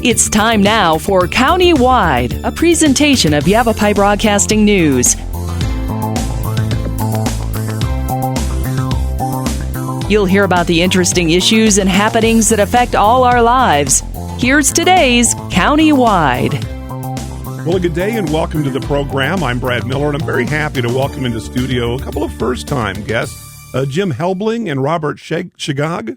It's time now for County-Wide, a presentation of Yavapai Broadcasting News. You'll hear about the interesting issues and happenings that affect all our lives. Here's today's County-Wide. Well, a good day and welcome to the program. I'm Brad Miller, and I'm very happy to welcome into studio a couple of first-time guests, Jim Helbling and Robert Shegog.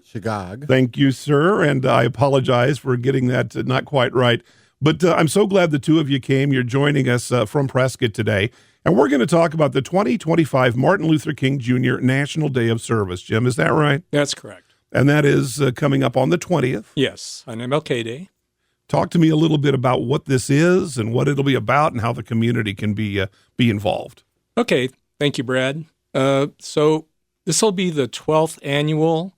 Shegog. Thank you, sir, and I apologize for getting that not quite right. But I'm so glad the two of you came. You're joining us from Prescott today, and we're going to talk about the 2025 Martin Luther King Jr. National Day of Service. Jim, is that right? That's correct. And that is coming up on the 20th? Yes, on MLK Day. Talk to me a little bit about what this is and what it'll be about and how the community can be involved. Okay, thank you, Brad. So this will be the 12th annual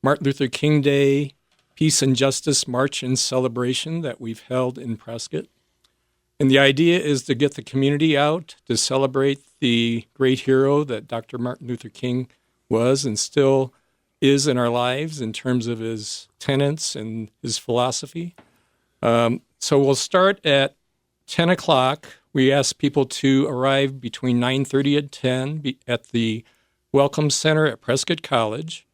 Martin Luther King Day Peace and Justice March and Celebration that we've held in Prescott. And the idea is to get the community out to celebrate the great hero that Dr. Martin Luther King was and still is in our lives in terms of his tenets and his philosophy. So we'll start at 10 o'clock. We ask people to arrive between 9:30 and 10 at the Welcome Center at Prescott College.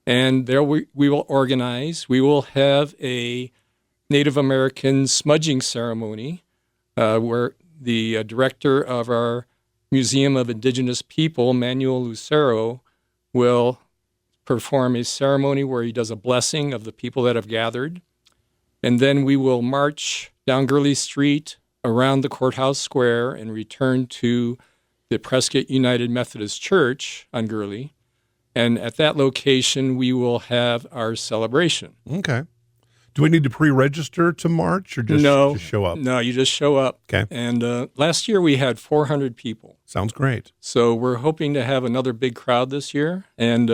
And there we will organize. We will have a Native American smudging ceremony where the director of our Museum of Indigenous People, Manuel Lucero, will perform a ceremony where he does a blessing of the people that have gathered. And then we will march down Gurley Street around the courthouse square and return to the Prescott United Methodist Church on Gurley. And at that location, we will have our celebration. Okay. Do we need to pre-register to march or just show up? No, you just show up. Okay. And last year we had 400 people. Sounds great. So we're hoping to have another big crowd this year. And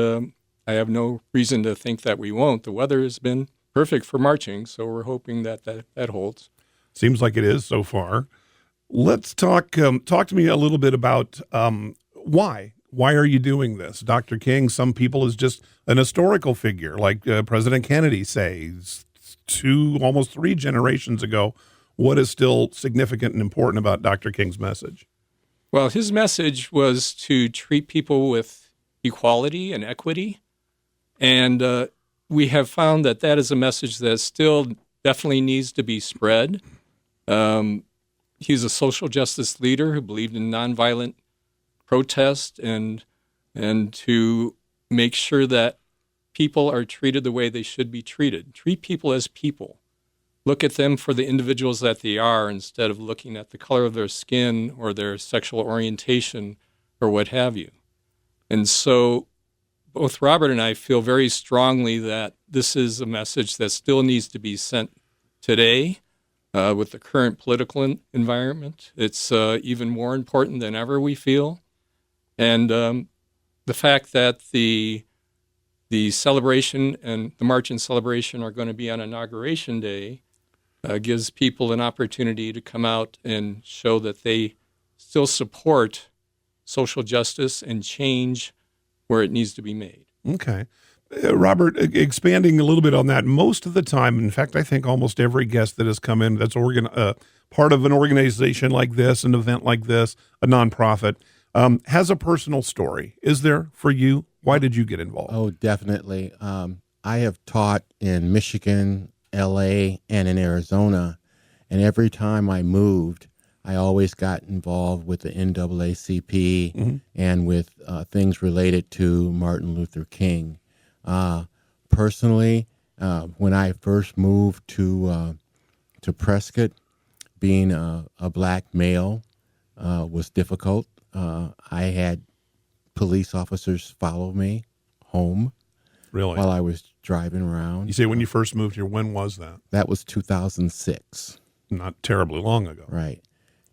I have no reason to think that we won't. The weather has been perfect for marching, so we're hoping that holds. Seems like it is so far. Let's talk to me a little bit about why. Why are you doing this? Dr. King, some people, is just an historical figure, like President Kennedy says, almost 3 generations ago. What is still significant and important about Dr. King's message? Well, his message was to treat people with equality and equity, and we have found that is a message that still definitely needs to be spread. He's a social justice leader who believed in nonviolent protest and to make sure that people are treated the way they should be treated. Treat people as people. Look at them for the individuals that they are instead of looking at the color of their skin or their sexual orientation or what have you. And so both Robert and I feel very strongly that this is a message that still needs to be sent today with the current political environment. It's even more important than ever, we feel. And the fact that the celebration and the March and Celebration are going to be on Inauguration Day gives people an opportunity to come out and show that they still support social justice and change where it needs to be made. Okay. Robert, expanding a little bit on that, most of the time, in fact, I think almost every guest that has come in that's part of an organization like this, an event like this, a nonprofit, has a personal story. Is there for you? Why did you get involved? Oh, definitely. I have taught in Michigan, L.A., and in Arizona, and every time I moved, I always got involved with the NAACP and with things related to Martin Luther King. Personally, when I first moved to Prescott, being a black male was difficult. I had police officers follow me home. Really? While I was driving around. You say when you first moved here, when was that? That was 2006. Not terribly long ago. Right.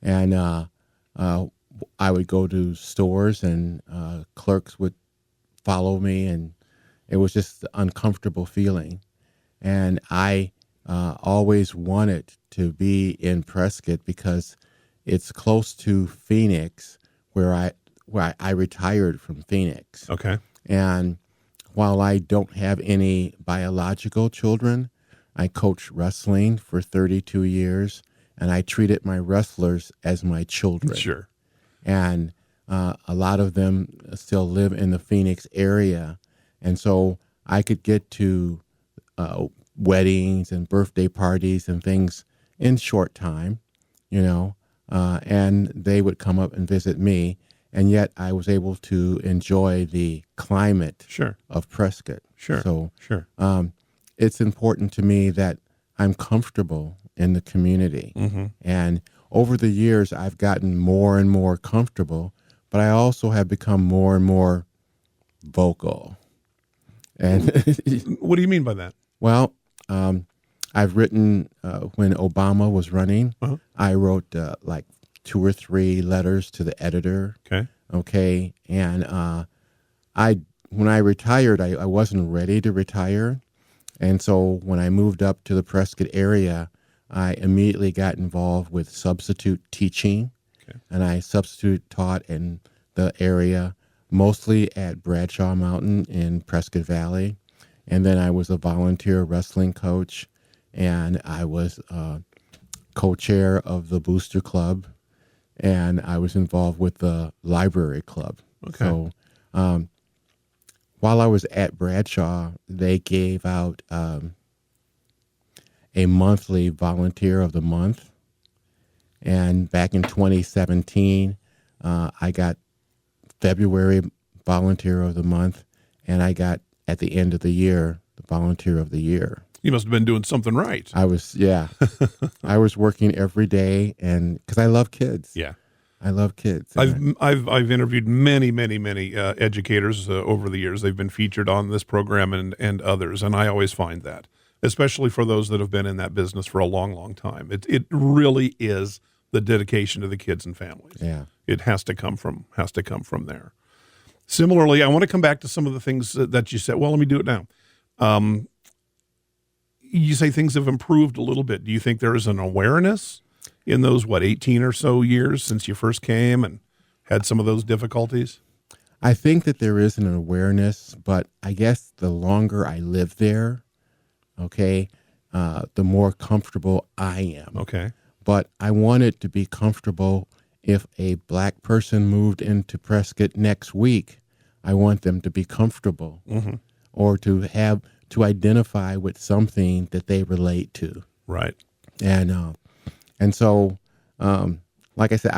And I would go to stores and clerks would follow me, and it was just an uncomfortable feeling. And I always wanted to be in Prescott because it's close to Phoenix, where I retired from Phoenix. Okay. And while I don't have any biological children, I coached wrestling for 32 years, and I treated my wrestlers as my children. Sure. And a lot of them still live in the Phoenix area. And so I could get to weddings and birthday parties and things in short time, and they would come up and visit me. And yet I was able to enjoy the climate of Prescott. So it's important to me that I'm comfortable in the community. Mm-hmm. And over the years, I've gotten more and more comfortable, but I also have become more and more vocal. And what do you mean by that? Well, I've written, when Obama was running, I wrote like 2 or 3 letters to the editor. Okay. And when I retired, I wasn't ready to retire. And so when I moved up to the Prescott area, I immediately got involved with substitute teaching. And I substitute taught in the area, mostly at Bradshaw Mountain in Prescott Valley. And then I was a volunteer wrestling coach, and I was co-chair of the Booster Club, and I was involved with the library club. So while I was at Bradshaw, they gave out a monthly volunteer of the month. And back in 2017, I got February volunteer of the month, and I got, at the end of the year, the volunteer of the year. You must have been doing something right. I was working every day, and because I love kids. Yeah. I love kids. I've interviewed many educators over the years. They've been featured on this program and others, and I always find that, especially for those that have been in that business for a long time. It really is the dedication to the kids and families. Yeah. It has to come from there. Similarly, I want to come back to some of the things that you said. Well, let me do it now. You say things have improved a little bit. Do you think there is an awareness in those, 18 or so years since you first came and had some of those difficulties? I think that there is an awareness, but I guess the longer I live there, the more comfortable I am. Okay. But I want it to be comfortable. If a Black person moved into Prescott next week, I want them to be comfortable, or to identify with something that they relate to. Right. And so, like I said,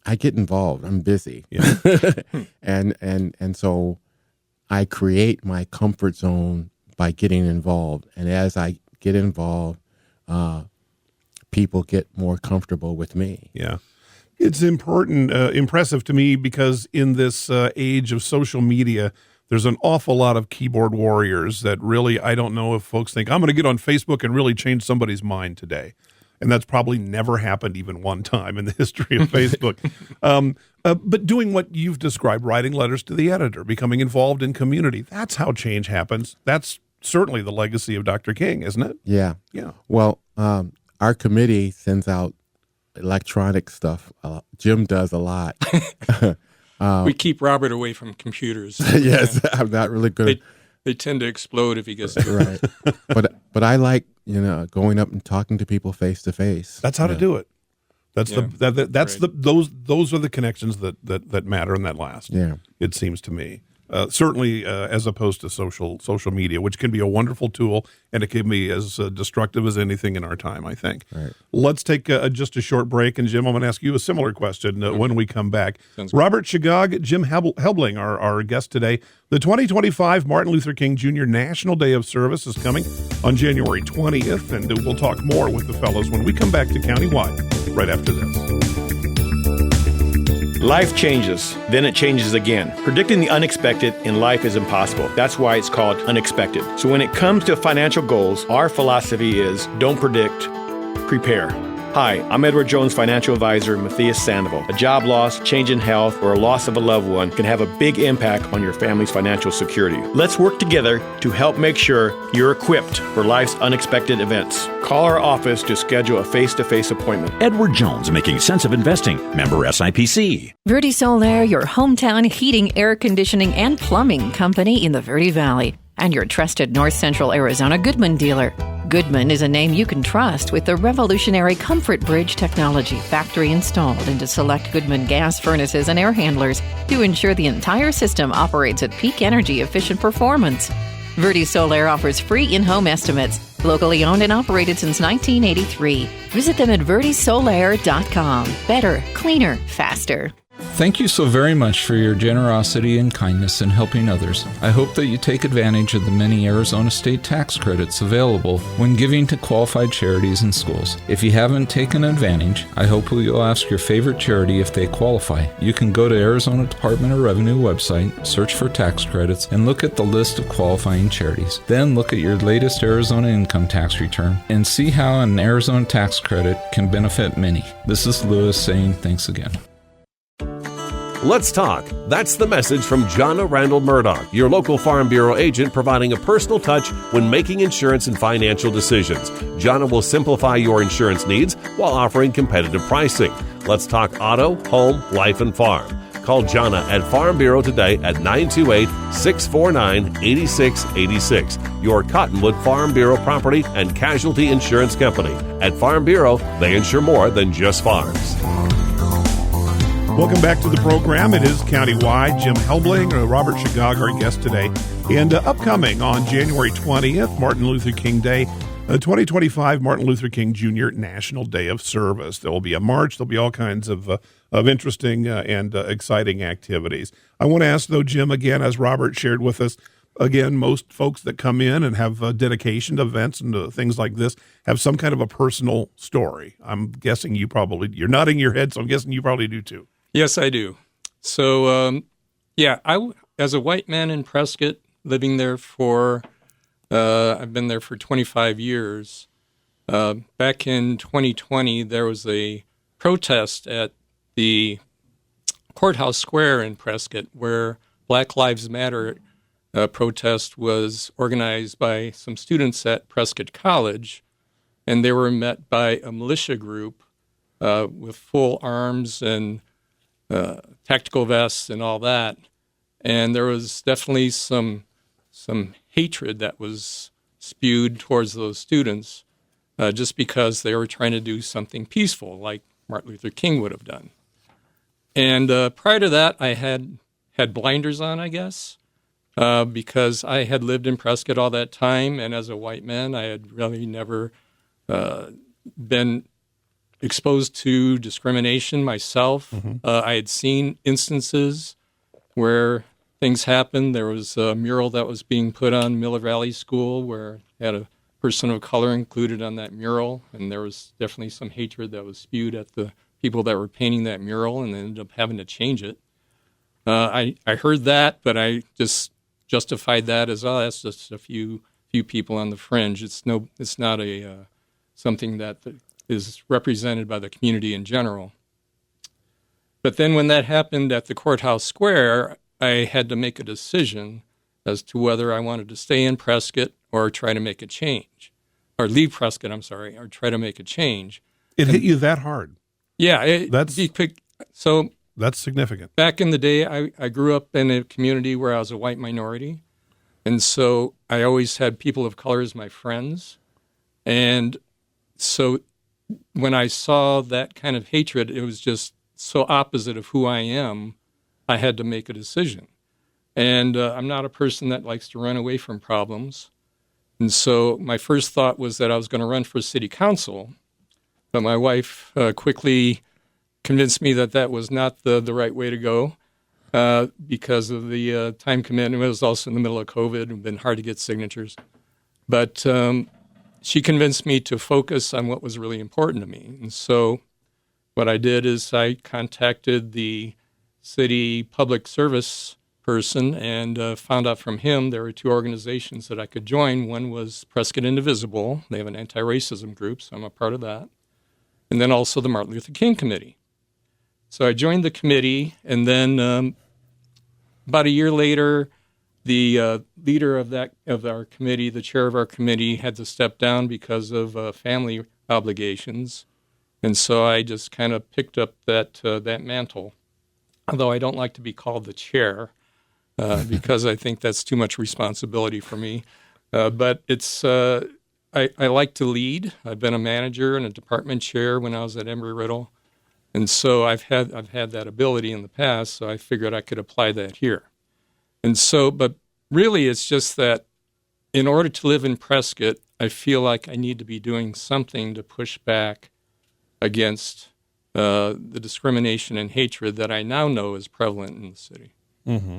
I get involved. I'm busy. Yeah. and so I create my comfort zone by getting involved. And as I get involved, people get more comfortable with me. Yeah. It's impressive to me, because in this age of social media, there's an awful lot of keyboard warriors that really, I don't know if folks think, I'm going to get on Facebook and really change somebody's mind today. And that's probably never happened even one time in the history of Facebook. But doing what you've described, writing letters to the editor, becoming involved in community, that's how change happens. That's certainly the legacy of Dr. King, isn't it? Yeah. Yeah. Well, our committee sends out electronic stuff. Jim does a lot. We keep Robert away from computers. Yes, I'm not really good. They tend to explode if he gets to right. But I like going up and talking to people face to face. That's how to do it. Those are the connections that matter and that last. Yeah, it seems to me. Certainly, as opposed to social media, which can be a wonderful tool, and it can be as destructive as anything in our time, I think. Right. Let's take just a short break, and Jim, I'm going to ask you a similar question when we come back. Robert Shegog, Jim Helbling, our guest today. The 2025 Martin Luther King Jr. National Day of Service is coming on January 20th, and we'll talk more with the fellows when we come back to Countywide right after this. Life changes, then it changes again. Predicting the unexpected in life is impossible. That's why it's called unexpected. So when it comes to financial goals, our philosophy is don't predict, prepare. Hi, I'm Edward Jones financial advisor Matthias Sandoval. A job loss, change in health, or a loss of a loved one can have a big impact on your family's financial security. Let's work together to help make sure you're equipped for life's unexpected events. Call our office to schedule a face-to-face appointment. Edward Jones, making sense of investing. Member SIPC. Verde Solaire, your hometown heating, air conditioning, and plumbing company in the Verde Valley. and your trusted North Central Arizona Goodman dealer. Goodman is a name you can trust with the revolutionary Comfort Bridge technology factory installed into select Goodman gas furnaces and air handlers to ensure the entire system operates at peak energy efficient performance. Verde Solar offers free in-home estimates, locally owned and operated since 1983. Visit them at verdesolar.com. Better, cleaner, faster. Thank you so very much for your generosity and kindness in helping others. I hope that you take advantage of the many Arizona state tax credits available when giving to qualified charities and schools. If you haven't taken advantage, I hope you'll ask your favorite charity if they qualify. You can go to Arizona Department of Revenue website, search for tax credits, and look at the list of qualifying charities. Then look at your latest Arizona income tax return and see how an Arizona tax credit can benefit many. This is Lewis saying thanks again. Let's talk. That's the message from Jonna Randall Murdoch, your local Farm Bureau agent, providing a personal touch when making insurance and financial decisions. Jonna will simplify your insurance needs while offering competitive pricing. Let's talk auto, home, life, and farm. Call Jonna at Farm Bureau today at 928-649-8686. Your Cottonwood Farm Bureau property and casualty insurance company. At Farm Bureau, they insure more than just farms. Welcome back to the program. It is Countywide. Jim Helbling, Robert Shegog, our guest today. And upcoming on January 20th, Martin Luther King Day, 2025 Martin Luther King Jr. National Day of Service. There will be a march. There'll be all kinds of interesting and exciting activities. I want to ask, though, Jim, again, as Robert shared with us, again, most folks that come in and have dedication to events and things like this have some kind of a personal story. I'm guessing you're nodding your head, so I'm guessing you probably do too. Yes, I do. So, as a white man in Prescott, living there I've been there for 25 years. Back in 2020, there was a protest at the Courthouse Square in Prescott where Black Lives Matter protest was organized by some students at Prescott College, and they were met by a militia group with full arms and tactical vests and all that. And there was definitely some hatred that was spewed towards those students just because they were trying to do something peaceful like Martin Luther King would have done. And prior to that, I had blinders on, I guess, because I had lived in Prescott all that time. And as a white man, I had really never been exposed to discrimination myself. Mm-hmm. I had seen instances where things happened. There was a mural that was being put on Miller Valley School where they had a person of color included on that mural, and there was definitely some hatred that was spewed at the people that were painting that mural, and they ended up having to change it. I heard that, but I just justified that as, oh, that's just a few people on the fringe. It's not something that is represented by the community in general. But then when that happened at the Courthouse Square, I had to make a decision as to whether I wanted to stay in Prescott or try to make a change. Or leave Prescott, or try to make a change. It hit you that hard? Yeah. That's significant. Back in the day, I grew up in a community where I was a white minority. And so I always had people of color as my friends. And so when I saw that kind of hatred, it was just so opposite of who I am, I had to make a decision. And I'm not a person that likes to run away from problems. And so my first thought was that I was going to run for city council, but my wife quickly convinced me that that was not the right way to go because of the time commitment. It was also in the middle of COVID. It had been hard to get signatures. But she convinced me to focus on what was really important to me. And so what I did is I contacted the city public service person and found out from him there were two organizations that I could join. One was Prescott Indivisible. They have an anti-racism group, so I'm a part of that. And then also the Martin Luther King Committee. So I joined the committee, and then about a year later, the leader of our committee, the chair of our committee, had to step down because of family obligations. And so I just kind of picked up that mantle, although I don't like to be called the chair. because I think that's too much responsibility for me. But it's I like to lead. I've been a manager and a department chair when I was at Embry-Riddle, and so I've had that ability in the past. So I figured I could apply that here. And so, but really, it's just that in order to live in Prescott, I feel like I need to be doing something to push back against the discrimination and hatred that I now know is prevalent in the city. Mm-hmm.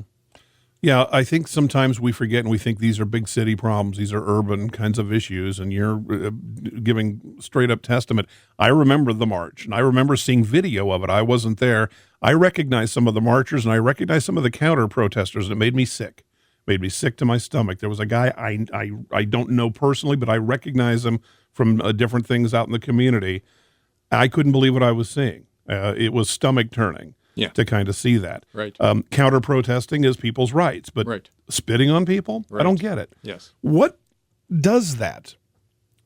Yeah, I think sometimes we forget and we think these are big city problems. These are urban kinds of issues, and you're giving straight up testament. I remember the march, and I remember seeing video of it. I wasn't there. I recognized some of the marchers, and I recognized some of the counter protesters, and it made me sick. Made me sick to my stomach. There was a guy I don't know personally, but I recognize him from different things out in the community. I couldn't believe what I was seeing. It was stomach turning. Yeah. To kind of see that. Right. Counter protesting is people's rights, but right. Spitting on people, right. I don't get it. Yes. What does that?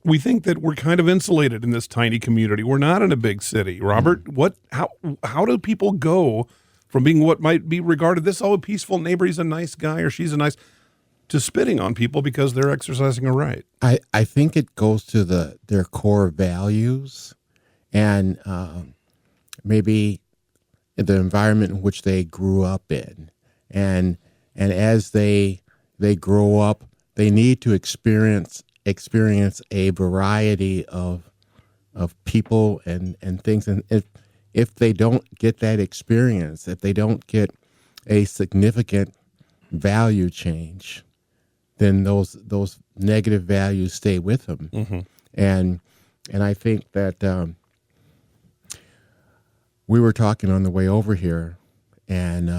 We think that we're kind of insulated in this tiny community. We're not in a big city, Robert. How do people go from being what might be regarded this a peaceful neighbor, he's a nice guy or she's a nice, to spitting on people because they're exercising a right? I think it goes to their core values and maybe the environment in which they grew up in, and as they grow up, they need to experience a variety of people and things. And if they don't get that experience, if they don't get a significant value change, then those negative values stay with them. Mm-hmm. And I think that. We were talking on the way over here, and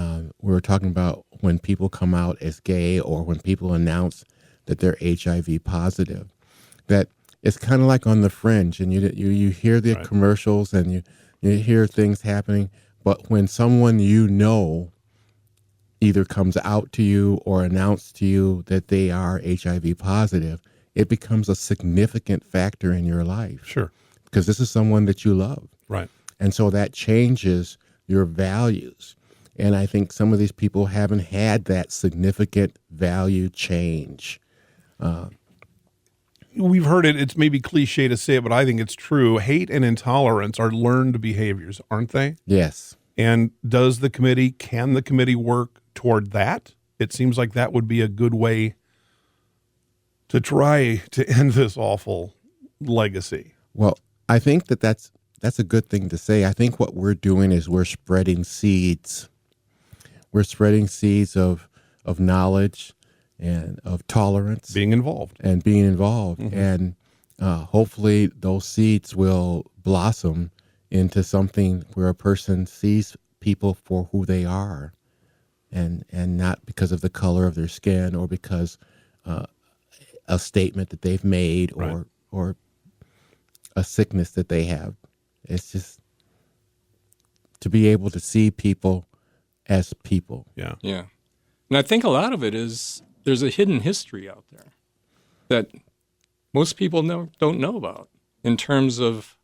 we were talking about when people come out as gay or when people announce that they're HIV positive, that it's kind of like on the fringe, and you hear the right. commercials and you hear things happening, but when someone either comes out to you or announces to you that they are HIV positive, it becomes a significant factor in your life. Sure. Because this is someone that you love. Right. And so that changes your values. And I think some of these people haven't had that significant value change. We've heard it. It's maybe cliche to say it, but I think it's true. Hate and intolerance are learned behaviors, aren't they? Yes. And can the committee work toward that? It seems like that would be a good way to try to end this awful legacy. Well, I think that's a good thing to say. I think what we're doing is we're spreading seeds. We're spreading seeds of knowledge and of tolerance. Being involved. Mm-hmm. And hopefully those seeds will blossom into something where a person sees people for who they are and not because of the color of their skin or because a statement that they've made right. or a sickness that they have. It's just to be able to see people as people. Yeah. Yeah. And I think a lot of it is there's a hidden history out there that most people don't know about in terms of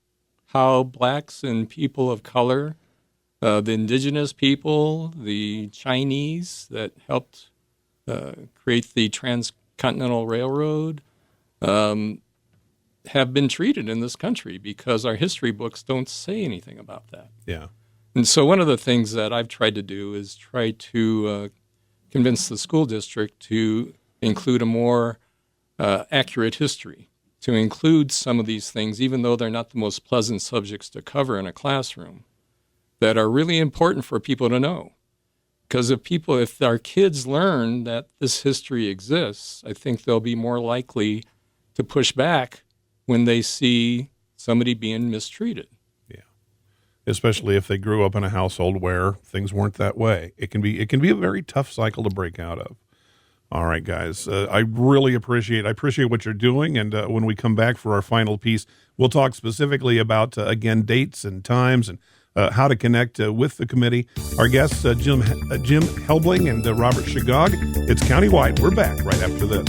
how blacks and people of color, the indigenous people, the Chinese that helped create the Transcontinental Railroad, have been treated in this country because our history books don't say anything about that. Yeah. And so one of the things that I've tried to do is try to convince the school district to include a more accurate history, to include some of these things, even though they're not the most pleasant subjects to cover in a classroom, that are really important for people to know. Because if our kids learn that this history exists, I think they'll be more likely to push back when they see somebody being mistreated. Yeah. Especially if they grew up in a household where things weren't that way. It can be a very tough cycle to break out of. All right, guys. I really appreciate what you're doing. And when we come back for our final piece, we'll talk specifically about, again, dates and times and how to connect with the committee. Our guests, Jim Helbling and Robert Shegog. It's Countywide. We're back right after this.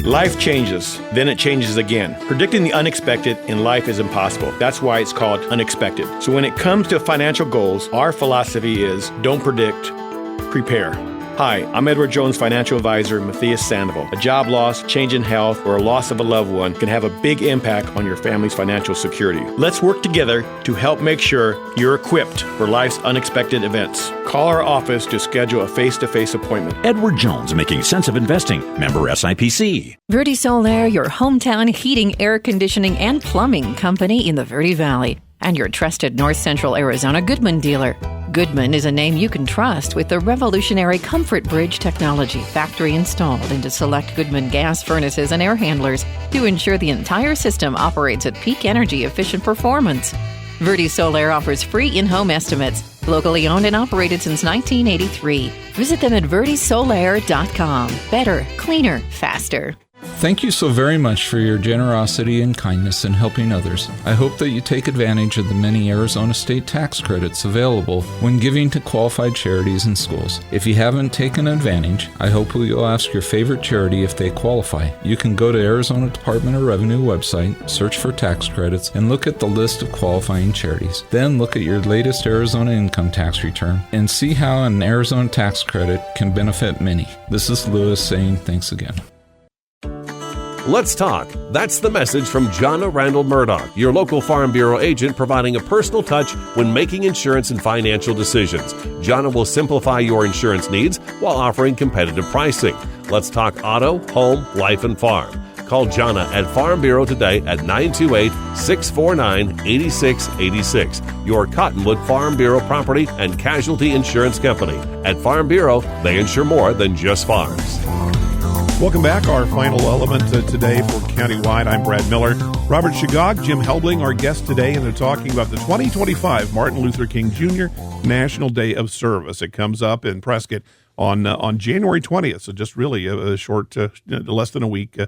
Life changes, then it changes again. Predicting the unexpected in life is impossible. That's why it's called unexpected. So when it comes to financial goals, our philosophy is don't predict, prepare. Hi, I'm Edward Jones financial advisor Matthias Sandoval. A job loss, change in health, or a loss of a loved one can have a big impact on your family's financial security. Let's work together to help make sure you're equipped for life's unexpected events. Call our office to schedule a face-to-face appointment. Edward Jones, making sense of investing. Member SIPC. Verde Solaire, your hometown heating, air conditioning, and plumbing company in the Verde Valley, and your trusted North Central Arizona Goodman dealer. Goodman is a name you can trust with the revolutionary Comfort Bridge technology, factory installed into select Goodman gas furnaces and air handlers to ensure the entire system operates at peak energy efficient performance. Verde Solaire offers free in-home estimates, locally owned and operated since 1983. Visit them at verdesolaire.com. Better, cleaner, faster. Thank you so very much for your generosity and kindness in helping others. I hope that you take advantage of the many Arizona state tax credits available when giving to qualified charities and schools. If you haven't taken advantage, I hope you'll ask your favorite charity if they qualify. You can go to Arizona Department of Revenue website, search for tax credits, and look at the list of qualifying charities. Then look at your latest Arizona income tax return and see how an Arizona tax credit can benefit many. This is Lewis saying thanks again. Let's talk. That's the message from Jonna Randall Murdoch, your local Farm Bureau agent providing a personal touch when making insurance and financial decisions. Jonna will simplify your insurance needs while offering competitive pricing. Let's talk auto, home, life, and farm. Call Jonna at Farm Bureau today at 928-649-8686. Your Cottonwood Farm Bureau property and casualty insurance company. At Farm Bureau, they insure more than just farms. Welcome back. Our final element today for Countywide. I'm Brad Miller. Robert Shegog, Jim Helbling, our guest today, and they're talking about the 2025 Martin Luther King Jr. National Day of Service. It comes up in Prescott on January 20th, so just really a short, less than a week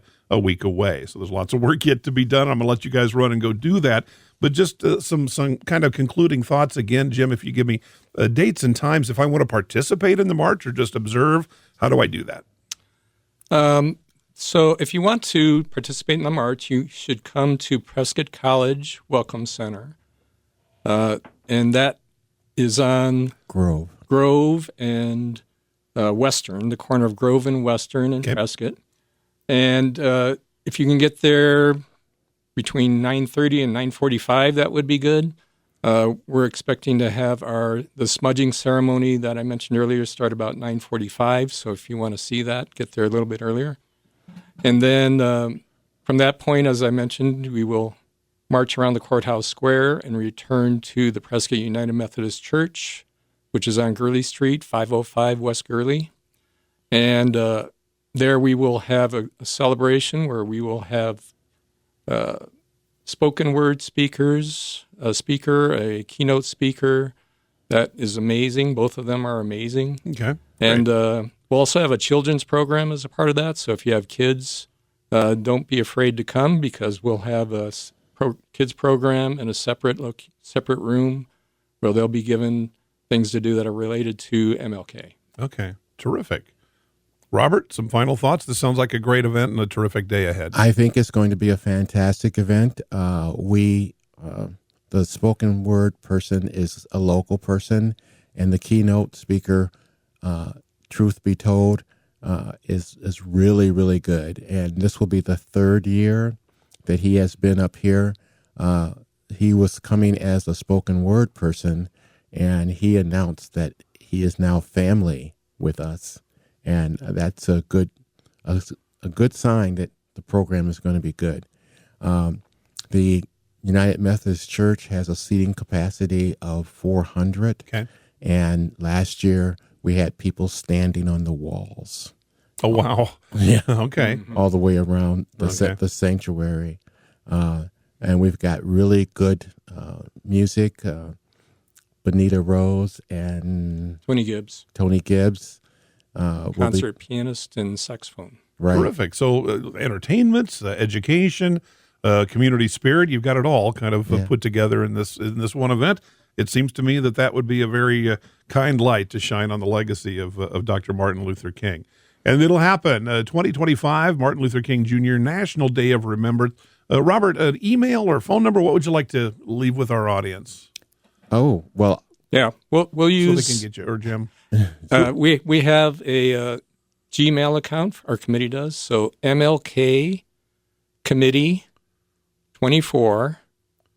away. So there's lots of work yet to be done. I'm going to let you guys run and go do that. But just some kind of concluding thoughts again, Jim, if you give me dates and times, if I want to participate in the march or just observe, how do I do that? So if you want to participate in the march, you should come to Prescott College Welcome Center. And that is on Grove and Western, the corner of Grove and Western in Prescott. And if you can get there between 9:30 and 9:45, that would be good. We're expecting to have the smudging ceremony that I mentioned earlier start about 9:45. So if you want to see that, get there a little bit earlier. And then from that point, as I mentioned, we will march around the courthouse square and return to the Prescott United Methodist Church, which is on Gurley Street, 505 West Gurley. And there we will have a celebration where we will have spoken word speakers, a speaker, a keynote speaker. That is amazing. Both of them are amazing. Okay. And we'll also have a children's program as a part of that. So if you have kids, don't be afraid to come because we'll have a kids program in a separate room where they'll be given things to do that are related to MLK. Okay. Terrific. Robert, some final thoughts? This sounds like a great event and a terrific day ahead. I think it's going to be a fantastic event. The spoken word person is a local person, and the keynote speaker, truth be told, is really, really good. And this will be the third year that he has been up here. He was coming as a spoken word person, and he announced that he is now family with us. And that's a good sign that the program is going to be good. The United Methodist Church has a seating capacity of 400. Okay. And last year we had people standing on the walls. Oh, wow. Yeah. Okay. All the way around the sanctuary. And we've got really good music. Bonita Rose and Tony Gibbs. Concert pianist and saxophone. Right. Terrific. So entertainments, education, community spirit, you've got it all kind of put together in this one event. It seems to me that would be a very kind light to shine on the legacy of Dr. Martin Luther King. And it'll happen, 2025, Martin Luther King Jr. National Day of Remembrance. Robert, an email or phone number, what would you like to leave with our audience? Oh, well, Yeah, we'll so use. they can get you, or Jim? We have a Gmail account. Our committee does. So MLK Committee 24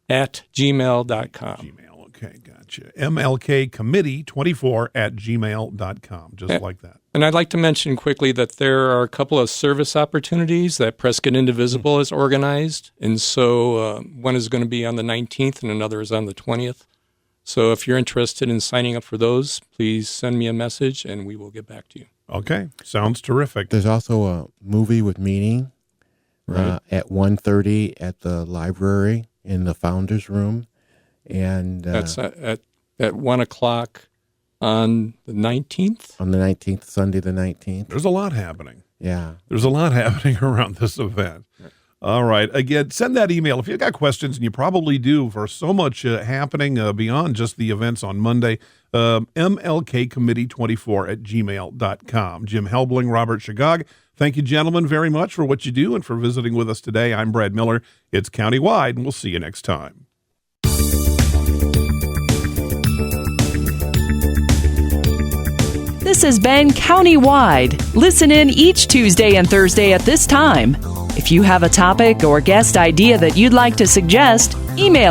at gmail.com. Gmail, okay, gotcha. MLK Committee 24 at gmail.com, just like that. And I'd like to mention quickly that there are a couple of service opportunities that Prescott Indivisible has organized. And so one is going to be on the 19th and another is on the 20th. So if you're interested in signing up for those, please send me a message and we will get back to you. Okay, sounds terrific. There's also a movie with meaning at 1:30 at the library in the Founders Room. And that's at 1 o'clock on the 19th? On the 19th, Sunday the 19th. There's a lot happening. Yeah. There's a lot happening around this event. Right. All right. Again, send that email if you've got questions, and you probably do, for so much happening beyond just the events on Monday. MLKcommittee24 at gmail.com. Jim Helbling, Robert Shegog, thank you, gentlemen, very much for what you do and for visiting with us today. I'm Brad Miller. It's Countywide, and we'll see you next time. This has been Countywide. Listen in each Tuesday and Thursday at this time. If you have a topic or guest idea that you'd like to suggest, email